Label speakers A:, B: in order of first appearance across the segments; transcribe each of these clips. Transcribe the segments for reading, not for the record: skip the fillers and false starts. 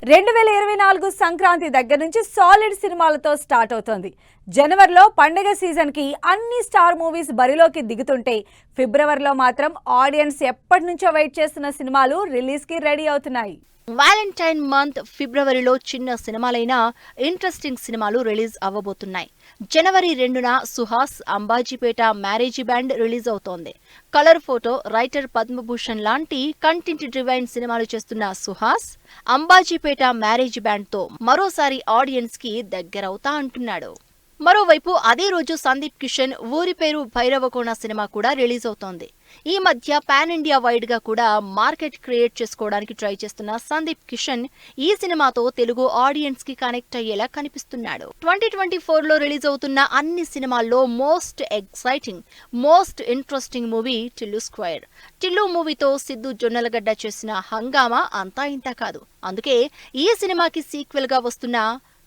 A: 2024 సంక్రాంతి దగ్గర నుంచి సాలిడ్ సినిమాలతో స్టార్ట్ అవుతోంది. జనవరిలో పండగ సీజన్ కి అన్ని స్టార్ మూవీస్ బరిలోకి దిగుతుంటే ఫిబ్రవరిలో మాత్రం ఆడియన్స్ ఎప్పటి నుంచో వెయిట్ చేస్తున్న సినిమాలు రిలీజ్ కి రెడీ అవుతున్నాయి.
B: వాలెంటైన్ మంత్ ఫిబ్రవరిలో చిన్న సినిమాలైన ఇంట్రెస్టింగ్ సినిమాలు రిలీజ్ అవ్వబోతున్నాయి. జనవరి 2న Suhas Ambajipeta marriage band release అవుతోంది. కలర్ ఫోటో, రైటర్ పద్మభూషణ్ లాంటి కంటెంట్ డ్రివైన్ సినిమాలు చేస్తున్న సుహాస్ అంబాజీపేట మ్యారేజీ బ్యాండ్ తో మరోసారి ఆడియన్స్ కి దగ్గరవుతా అంటున్నాడు. మరోవైపు అదే రోజు సందీప్ కిషన్ ఊరి పేరు భైరవకోన సినిమా కూడా రిలీజ్ అవుతోంది. ఈ మధ్య పాన్ ఇండియా వైడ్ గా కూడా మార్కెట్ క్రియేట్ చేసుకోవడానికి ట్రై చేస్తున్న సందీప్ కిషన్ ఈ సినిమాతో తెలుగు ఆడియన్స్ కి కనెక్ట్ అయ్యేలా కనిపిస్తున్నాడు. 2024లో రిలీజ్ అవుతున్న అన్ని సినిమాల్లో most exciting, most interesting movie Tillu square. Tillu మూవీతో సిద్ధు జొన్నలగడ్డ చేసిన హంగామా అంతా ఇంత కాదు. అందుకే ఈ సినిమాకి సీక్వెల్ గా వస్తున్న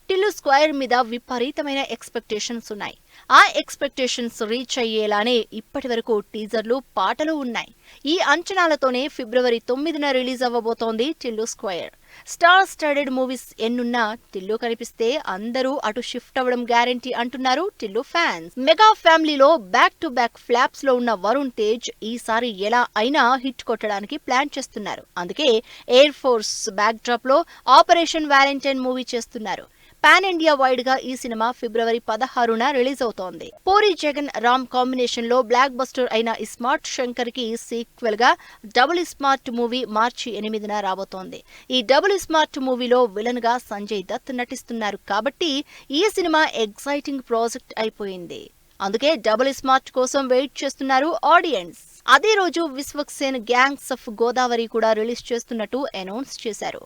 B: టిల్లు స్క్వేర్ మీద విపరీతమైన ఎక్స్పెక్టేషన్స్ ఉన్నాయి. ఆ ఎక్స్పెక్టేషన్స్ రీచ్ అయ్యేలానే ఇప్పటి వరకు టీజర్లు, పాటలు ఉన్నాయి. ఈ అంచనాలతోనే ఫిబ్రవరి 9న రిలీజ్ అవ్వబోతోంది Tillu square. Star studded movies ఎన్నున్నా టిల్లు కనిపిస్తే అందరూ అటు షిఫ్ట్ అవ్వడం గ్యారెంటీ అంటున్నారు టిల్లు ఫ్యాన్స్. మెగా ఫ్యామిలీలో బ్యాక్ టు బ్యాక్ ఫ్లాప్స్ లో ఉన్న వరుణ్ తేజ్ ఈసారి ఎలా అయినా హిట్ కొట్టడానికి ప్లాన్ చేస్తున్నారు. అందుకే ఎయిర్ ఫోర్స్ బ్యాక్ డ్రాప్ లో ఆపరేషన్ వాలెంటైన్ మూవీ చేస్తున్నారు. పాన్ ఇండియా వైడ్ గా ఈ సినిమా ఫిబ్రవరి 16న రిలీజ్ అవుతోంది. పూరి జగన్ రామ్ కాంబినేషన్ లో బ్లాక్ బస్టర్ అయిన ఇస్మార్ట్ శంకర్ కి సీక్వెల్ గా డబుల్ స్మార్ట్ మూవీ మార్చి 8న రాబోతోంది. ఈ డబుల్ స్మార్ట్ మూవీలో విలన్ గా సంజయ్ దత్ నటిస్తున్నారు కాబట్టి ఈ సినిమా ఎక్సైటింగ్ ప్రాజెక్ట్ అయిపోయింది. అందుకే డబుల్ స్మార్ట్ కోసం వెయిట్ చేస్తున్నారు ఆడియన్స్. అదే రోజు విశ్వక్సేన్ గ్యాంగ్స్ ఆఫ్ గోదావరి కూడా రిలీజ్ చేస్తున్నట్టు అనౌన్స్ చేశారు.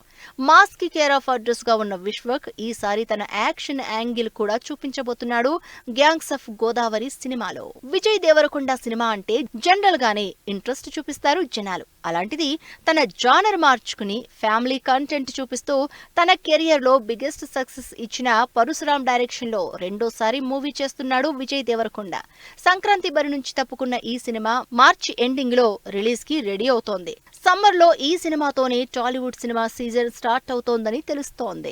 B: మాస్ కి కేర్ ఆఫ్ అడ్రస్ గా ఉన్న విశ్వక్ ఈసారి తన యాక్షన్ యాంగిల్ కూడా చూపించబోతున్నాడు గ్యాంగ్స్ ఆఫ్ గోదావరి సినిమాలో. విజయ్ దేవరకొండ సినిమా అంటే జనరల్ గానే ఇంట్రెస్ట్ చూపిస్తారు జనాలు. అలాంటిది తన జానర్ మార్చుకుని ఫ్యామిలీ కంటెంట్ చూపిస్తూ తన కెరియర్ లో బిగ్గెస్ట్ సక్సెస్ ఇచ్చిన పరశురాం డైరెక్షన్ లో రెండోసారి మూవీ చేస్తున్నాడు విజయ్ దేవరకొండ. సంక్రాంతి బరి నుంచి తప్పుకున్న ఈ సినిమా మార్చి ఎండింగ్ లో రిలీజ్ కి రెడీ అవుతోంది. సమ్మర్ లో ఈ సినిమాతోనే టాలీవుడ్ సినిమా సీజన్ స్టార్ట్ అవుతోందని తెలుస్తోంది.